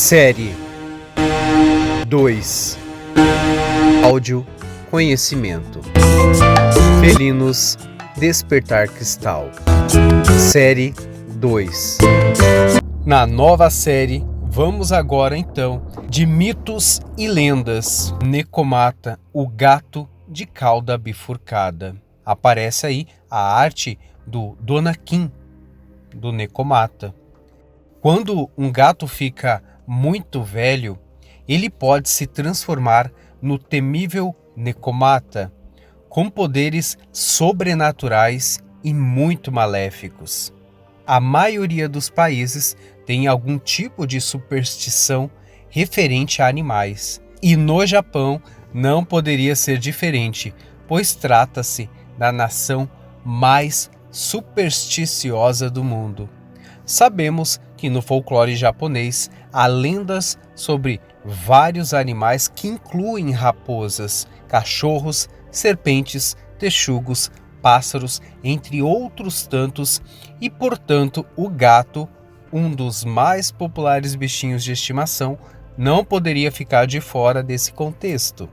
Série 2. Áudio Conhecimento. Felinos Despertar Cristal. Série 2. Na nova série, vamos agora então de mitos e lendas. Necomata, o gato de cauda bifurcada. Aparece aí a arte do Dona Kim, do Necomata. Quando um gato fica muito velho, ele pode se transformar no temível Necomata, com poderes sobrenaturais e muito maléficos. A maioria dos países tem algum tipo de superstição referente a animais, e no Japão não poderia ser diferente, pois trata-se da nação mais supersticiosa do mundo. Sabemos que no folclore japonês há lendas sobre vários animais que incluem raposas, cachorros, serpentes, texugos, pássaros, entre outros tantos, e portanto o gato, um dos mais populares bichinhos de estimação, não poderia ficar de fora desse contexto.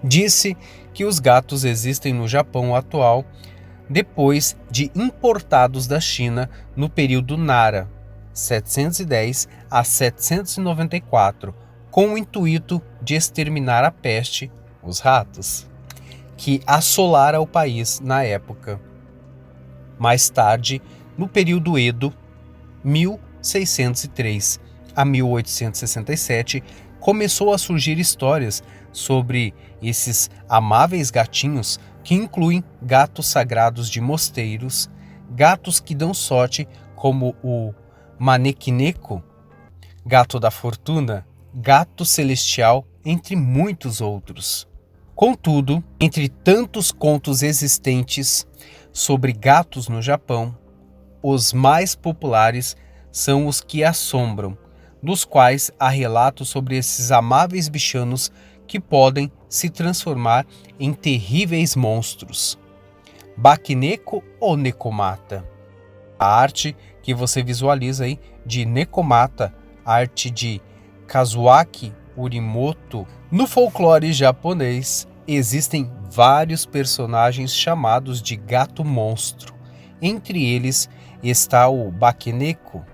Disse que os gatos existem no Japão atual depois de importados da China no período Nara, 710 a 794, com o intuito de exterminar a peste, os ratos, que assolara o país na época. Mais tarde, no período Edo, 1603 a 1867, começou a surgir histórias sobre esses amáveis gatinhos que incluem gatos sagrados de mosteiros, gatos que dão sorte como o Manekineko, gato da fortuna, gato celestial, entre muitos outros. Contudo, entre tantos contos existentes sobre gatos no Japão, os mais populares são os que assombram, dos quais há relatos sobre esses amáveis bichanos que podem se transformar em terríveis monstros. Bakineko ou Necomata? A arte que você visualiza aí de Necomata, arte de Kazuaki Urimoto. No folclore japonês existem vários personagens chamados de gato monstro. Entre eles está o Bakineko.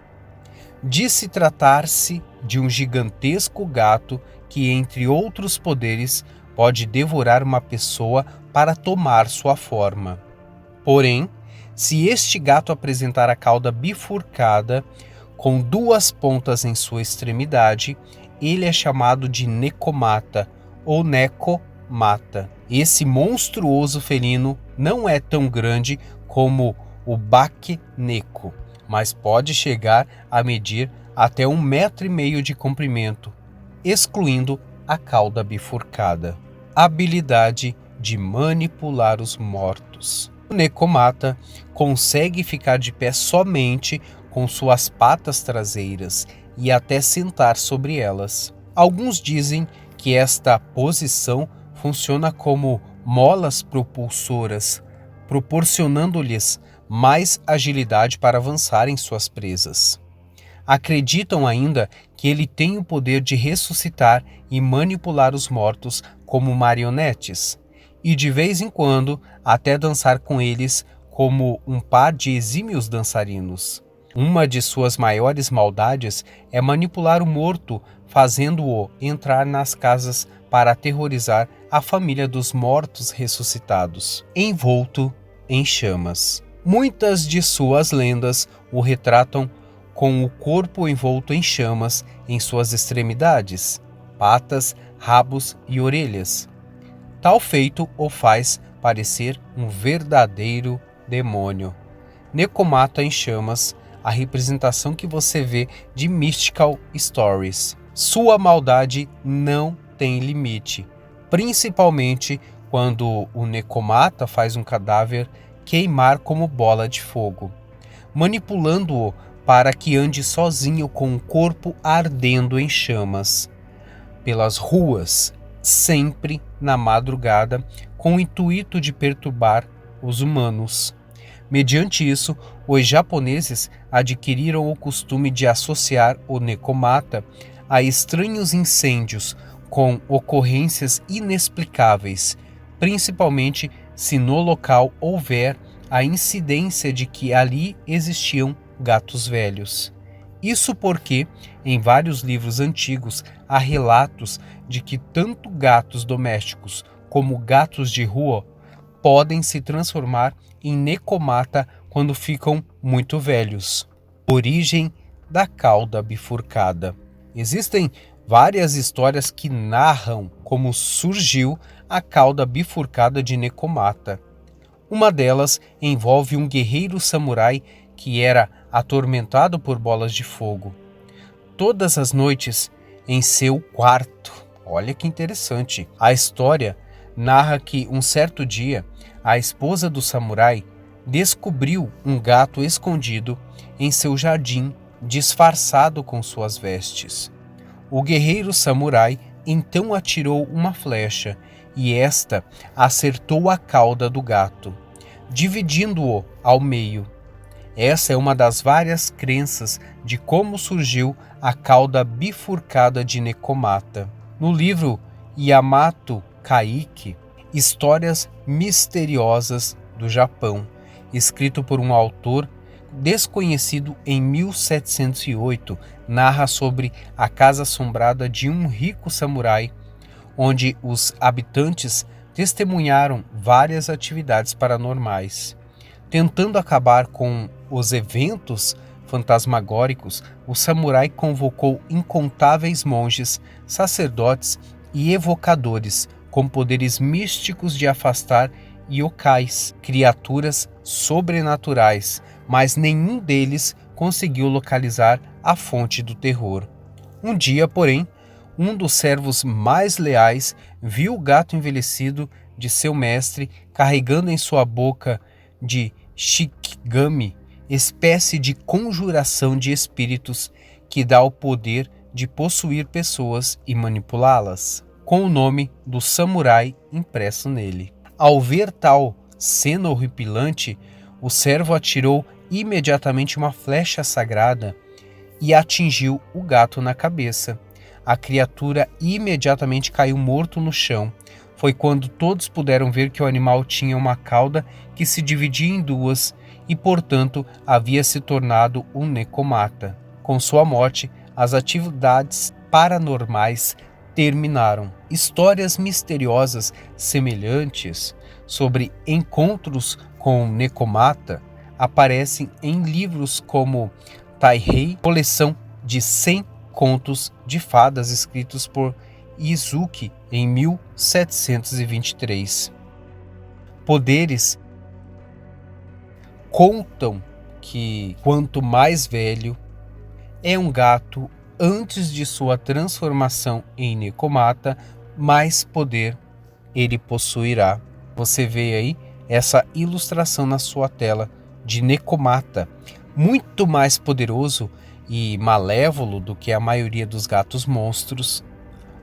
Diz-se tratar-se de um gigantesco gato que, entre outros poderes, pode devorar uma pessoa para tomar sua forma. Porém, se este gato apresentar a cauda bifurcada, com duas pontas em sua extremidade, ele é chamado de Necomata ou Necomata. Esse monstruoso felino não é tão grande como o Bakineko, mas pode chegar a medir até 1,5 metro de comprimento, excluindo a cauda bifurcada. Habilidade de manipular os mortos. O Necomata consegue ficar de pé somente com suas patas traseiras e até sentar sobre elas. Alguns dizem que esta posição funciona como molas propulsoras, proporcionando-lhes mais agilidade para avançar em suas presas. Acreditam ainda que ele tem o poder de ressuscitar e manipular os mortos como marionetes, e de vez em quando até dançar com eles como um par de exímios dançarinos. Uma de suas maiores maldades é manipular o morto, fazendo-o entrar nas casas para aterrorizar a família dos mortos ressuscitados, envolto em chamas. Muitas de suas lendas o retratam com o corpo envolto em chamas em suas extremidades, patas, rabos e orelhas. Tal feito o faz parecer um verdadeiro demônio. Necomata em chamas, a representação que você vê de Mystical Stories. Sua maldade não tem limite, principalmente quando o Necomata faz um cadáver queimar como bola de fogo. Manipulando-o para que ande sozinho com o corpo ardendo em chamas pelas ruas, sempre na madrugada, com o intuito de perturbar os humanos. Mediante isso, os japoneses adquiriram o costume de associar o Nekomata a estranhos incêndios com ocorrências inexplicáveis, principalmente se no local houver a incidência de que ali existiam gatos velhos. Isso porque, em vários livros antigos, há relatos de que tanto gatos domésticos como gatos de rua podem se transformar em Nekomata quando ficam muito velhos. Origem da cauda bifurcada. Existem várias histórias que narram como surgiu a cauda bifurcada de Nekomata. Uma delas envolve um guerreiro samurai que era atormentado por bolas de fogo. Todas as noites, em seu quarto. Olha que interessante. A história narra que um certo dia, a esposa do samurai descobriu um gato escondido em seu jardim, disfarçado com suas vestes. O guerreiro samurai então atirou uma flecha e esta acertou a cauda do gato, dividindo-o ao meio. Essa é uma das várias crenças de como surgiu a cauda bifurcada de Nekomata. No livro Yamato Kaiki, Histórias Misteriosas do Japão, escrito por um autor desconhecido em 1708, narra sobre a casa assombrada de um rico samurai, onde os habitantes testemunharam várias atividades paranormais. Tentando acabar com os eventos fantasmagóricos, o samurai convocou incontáveis monges, sacerdotes e evocadores com poderes místicos de afastar yokais, criaturas sobrenaturais, mas nenhum deles conseguiu localizar a fonte do terror. Um dia, porém, um dos servos mais leais viu o gato envelhecido de seu mestre carregando em sua boca de shikigami, espécie de conjuração de espíritos que dá o poder de possuir pessoas e manipulá-las, com o nome do samurai impresso nele. Ao ver tal cena horripilante, o servo atirou imediatamente uma flecha sagrada e atingiu o gato na cabeça. A criatura imediatamente caiu morto no chão. Foi quando todos puderam ver que o animal tinha uma cauda que se dividia em duas e, portanto, havia se tornado um Nekomata. Com sua morte, as atividades paranormais terminaram. Histórias misteriosas semelhantes sobre encontros com Nekomata aparecem em livros como Taihei, coleção de 100 contos de fadas escritos por Izuki em 1723. Poderes contam que quanto mais velho é um gato antes de sua transformação em Nekomata, mais poder ele possuirá. Você vê aí essa ilustração na sua tela de Nekomata, muito mais poderoso e malévolo do que a maioria dos gatos monstros.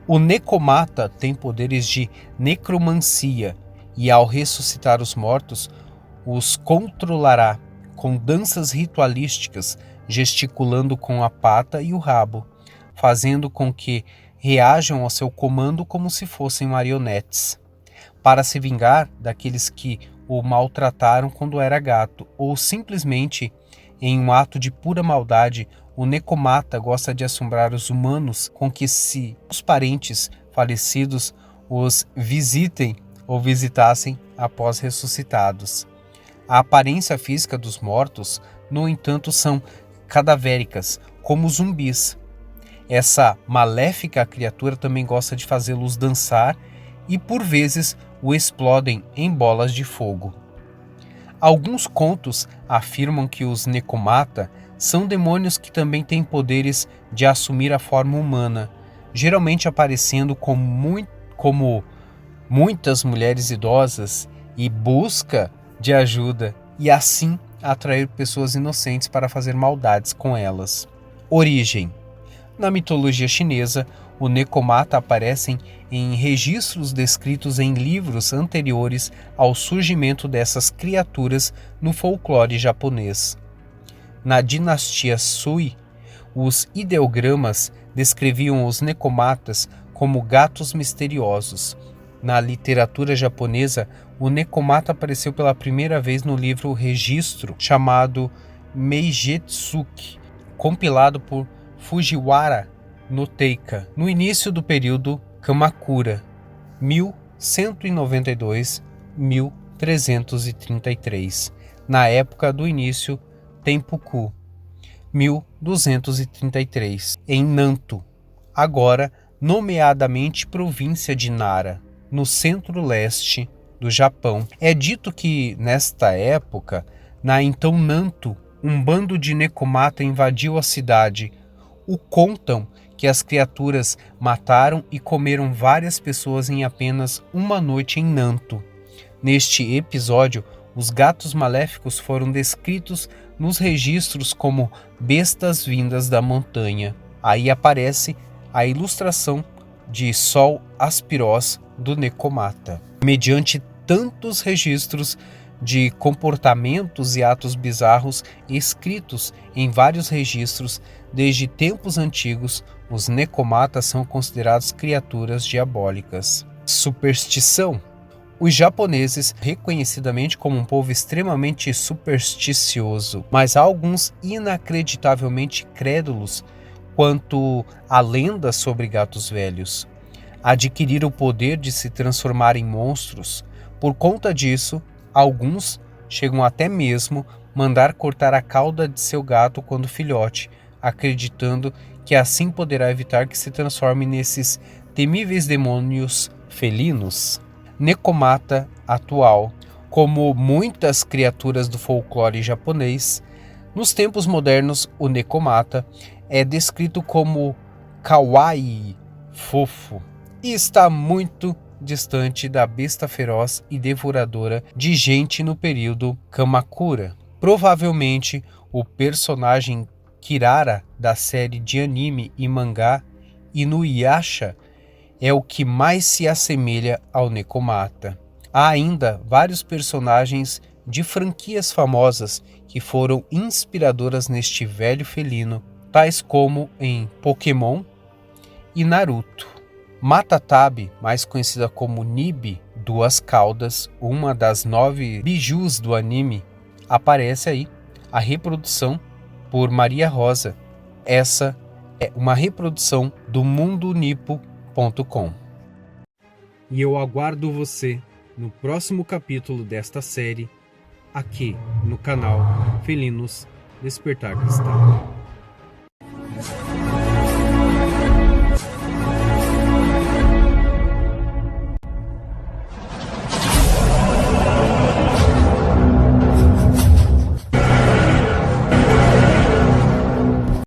O Nekomata tem poderes de necromancia e, ao ressuscitar os mortos, os controlará com danças ritualísticas, gesticulando com a pata e o rabo, fazendo com que reajam ao seu comando como se fossem marionetes, para se vingar daqueles que o maltrataram quando era gato, ou simplesmente, em um ato de pura maldade, o Nekomata gosta de assombrar os humanos com que os parentes falecidos os visitem ou visitassem após ressuscitados. A aparência física dos mortos, no entanto, são cadavéricas, como zumbis. Essa maléfica criatura também gosta de fazê-los dançar e, por vezes, o explodem em bolas de fogo. Alguns contos afirmam que os Nekomata são demônios que também têm poderes de assumir a forma humana, geralmente aparecendo como muitas mulheres idosas e busca de ajuda, e assim atrair pessoas inocentes para fazer maldades com elas. Origem: na mitologia chinesa, o Nekomata aparecem em registros descritos em livros anteriores ao surgimento dessas criaturas no folclore japonês. Na dinastia Sui, os ideogramas descreviam os Nekomatas como gatos misteriosos. Na literatura japonesa, o Nekomata apareceu pela primeira vez no livro registro chamado Meigetsuki, compilado por Fujiwara no Teika, no início do período Kamakura, 1192-1333, na época do início Tenpuku, 1233, em Nanto, agora nomeadamente província de Nara, no centro-leste do Japão. É dito que, nesta época, na então Nanto, um bando de Nekomata invadiu a cidade. O contam que as criaturas mataram e comeram várias pessoas em apenas uma noite em Nanto. Neste episódio, os gatos maléficos foram descritos nos registros como bestas vindas da montanha. Aí aparece a ilustração de Sol Aspiros do Nekomata. Mediante tantos registros de comportamentos e atos bizarros escritos em vários registros, desde tempos antigos, os Nekomatas são considerados criaturas diabólicas. Superstição: os japoneses, reconhecidamente como um povo extremamente supersticioso, mas há alguns inacreditavelmente crédulos quanto à lenda sobre gatos velhos. Adquiriram o poder de se transformar em monstros. Por conta disso, alguns chegam até mesmo mandar cortar a cauda de seu gato quando filhote, acreditando que assim poderá evitar que se transforme nesses temíveis demônios felinos. Nekomata atual: como muitas criaturas do folclore japonês, nos tempos modernos o Nekomata é descrito como kawaii, fofo, e está muito distante da besta feroz e devoradora de gente no período Kamakura. Provavelmente o personagem Kirara da série de anime e mangá Inuyasha é o que mais se assemelha ao Nekomata. Há ainda vários personagens de franquias famosas que foram inspiradoras neste velho felino, tais como em Pokémon e Naruto. Matatabi, mais conhecida como Nibi, duas caudas, uma das 9 bijus do anime, aparece aí a reprodução por Maria Rosa. Essa é uma reprodução do mundonipo.com. E eu aguardo você no próximo capítulo desta série, aqui no canal Felinos Despertar Cristal.